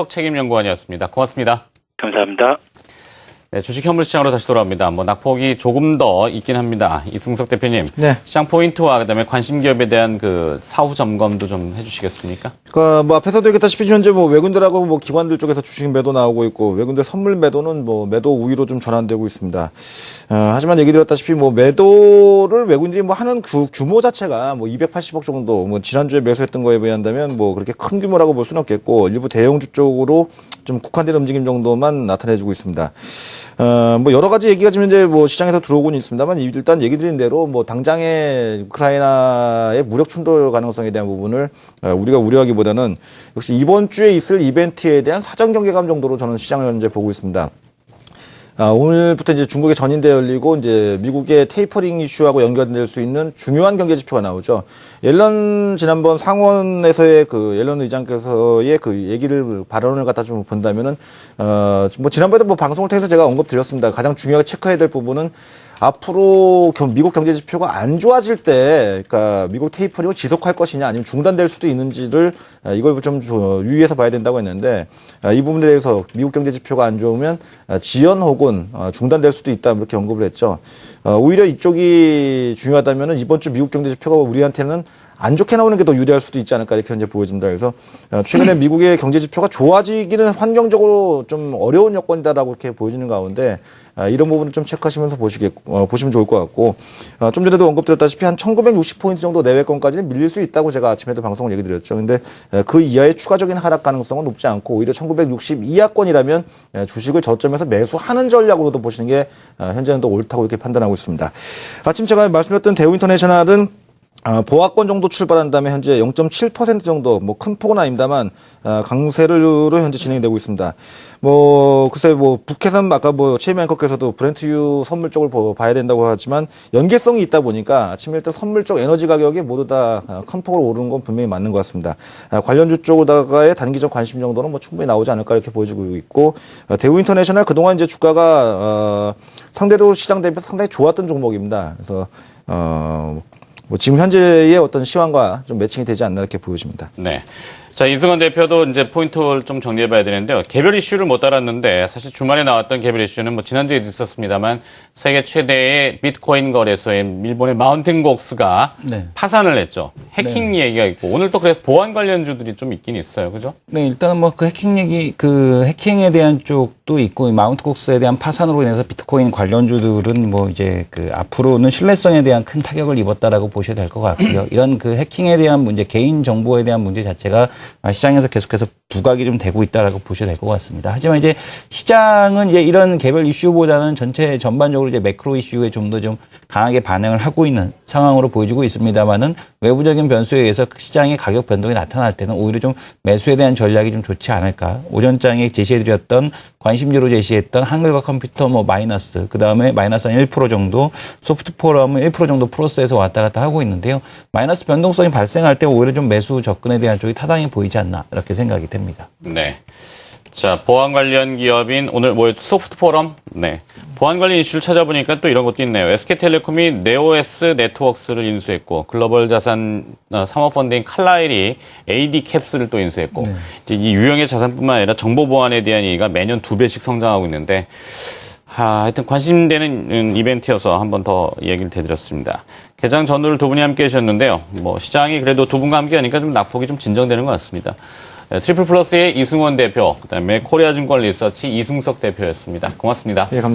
책임연구원이었습니다. 고맙습니다. 감사합니다. 네, 주식 현물 시장으로 다시 돌아옵니다. 낙폭이 조금 더 있긴 합니다. 이승석 대표님, 네. 시장 포인트와 그다음에 관심 기업에 대한 그 사후 점검도 좀 해주시겠습니까? 앞에서도 얘기했다시피 현재 외국인들하고 기관들 쪽에서 주식 매도 나오고 있고 외국인들 선물 매도는 매도 우위로 좀 전환되고 있습니다. 하지만 얘기 드렸다시피 매도를 외국인들이 하는 규모 자체가 280억 정도 지난주에 매수했던 거에 비한다면 그렇게 큰 규모라고 볼 수는 없겠고 일부 대형주 쪽으로 좀 국한된 움직임 정도만 나타내주고 있습니다. 여러 가지 얘기가 지금 이제 시장에서 들어오고는 있습니다만 일단 얘기 드린 대로 당장의 우크라이나의 무력 충돌 가능성에 대한 부분을 우리가 우려하기보다는 역시 이번 주에 있을 이벤트에 대한 사전 경계감 정도로 저는 시장을 현재 보고 있습니다. 오늘부터 이제 중국의 전인대 열리고 이제 미국의 테이퍼링 이슈하고 연결될 수 있는 중요한 경제 지표가 나오죠. 옐런 지난번 상원에서의 옐런 의장께서의 발언을 갖다 좀 본다면은 지난번에도 방송을 통해서 제가 언급드렸습니다. 가장 중요하게 체크해야 될 부분은 앞으로 미국 경제 지표가 안 좋아질 때, 그러니까 미국 테이퍼링을 지속할 것이냐 아니면 중단될 수도 있는지를 이걸 좀 유의해서 봐야 된다고 했는데 이 부분에 대해서 미국 경제 지표가 안 좋으면 지연 혹은 중단될 수도 있다 이렇게 언급을 했죠. 오히려 이쪽이 중요하다면은 이번 주 미국 경제 지표가 우리한테는 안 좋게 나오는 게 더 유리할 수도 있지 않을까 이렇게 현재 보여진다. 그래서 최근에 미국의 경제 지표가 좋아지기는 환경적으로 좀 어려운 여건이다라고 이렇게 보여지는 가운데 이런 부분을 좀 체크하시면서 보시면 좋을 것 같고 좀 전에도 언급드렸다시피 한 1960포인트 정도 내외권까지는 밀릴 수 있다고 제가 아침에도 방송을 얘기 드렸죠. 근데 그 이하의 추가적인 하락 가능성은 높지 않고 오히려 1960 이하권이라면 주식을 저점에서 매수하는 전략으로도 보시는 게 현재는 더 옳다고 이렇게 판단하고 있습니다. 아침 제가 말씀드렸던 대우인터내셔널은 보합권 정도 출발한 다음에 현재 0.7% 정도 큰 폭은 아닙니다만 강세로 현재 진행되고 있습니다. 글쎄 북해선 아까 최미 앵커께서도 브렌트유 선물 쪽을 봐야 된다고 하지만 연계성이 있다 보니까 아침에 일단 선물 쪽 에너지 가격이 모두 다 큰 폭으로 오르는 건 분명히 맞는 것 같습니다. 관련주 쪽으로다가의 단기적 관심 정도는 충분히 나오지 않을까 이렇게 보여지고 있고 대우인터내셔널 그동안 이제 주가가 상대적으로 시장 대비해서 상당히 좋았던 종목입니다. 그래서 지금 현재의 어떤 시황과 좀 매칭이 되지 않나 이렇게 보여집니다. 네. 자, 이승원 대표도 이제 포인트를 좀 정리해봐야 되는데요. 개별 이슈를 못 다뤘는데 사실 주말에 나왔던 개별 이슈는 지난주에도 있었습니다만 세계 최대의 비트코인 거래소인 일본의 마운틴 곡스가 네. 파산을 했죠. 해킹 네. 얘기가 있고 오늘 또 그래서 보안 관련주들이 좀 있긴 있어요. 그죠? 네, 일단은 그 해킹 해킹에 대한 쪽도 있고, 마운트 곡스에 대한 파산으로 인해서 비트코인 관련주들은 이제 앞으로는 신뢰성에 대한 큰 타격을 입었다라고 보셔야 될 것 같고요. 이런 해킹에 대한 문제, 개인 정보에 대한 문제 자체가 시장에서 계속해서 부각이 좀 되고 있다라고 보셔야 될 것 같습니다. 하지만 이제 시장은 이제 이런 개별 이슈보다는 전체 전반적으로 이제 매크로 이슈에 좀 더 강하게 반응을 하고 있는 상황으로 보여지고 있습니다만은 외부적인 변수에 의해서 시장의 가격 변동이 나타날 때는 오히려 좀 매수에 대한 전략이 좀 좋지 않을까. 오전장에 제시해드렸던 관심주로 제시했던 한글과 컴퓨터 마이너스, 그 다음에 마이너스 한 1% 정도, 소프트포럼은 1% 정도 플러스에서 왔다 갔다 하고 있는데요. 마이너스 변동성이 발생할 때 오히려 좀 매수 접근에 대한 쪽이 타당해 보이지 않나 이렇게 생각이 됩니다. 네. 자, 보안 관련 기업인 오늘 소프트포럼? 네. 보안 관련 이슈를 찾아보니까 또 이런 것도 있네요. SK텔레콤이 네오S 네트워크스를 인수했고 글로벌 자산 사모펀드인 칼라일이 AD캡스를 또 인수했고 네. 이제 이 유형의 자산뿐만 아니라 정보 보안에 대한 얘기가 매년 2배씩 성장하고 있는데 하여튼 관심되는 이벤트여서 한 번 더 얘기를 드렸습니다. 개장 전후를 두 분이 함께 하셨는데요. 시장이 그래도 두 분과 함께 하니까 좀 낙폭이 좀 진정되는 것 같습니다. 트리플 플러스의 이승원 대표, 그다음에 코리아증권 리서치 이승석 대표였습니다. 고맙습니다. 예, 감사합니다.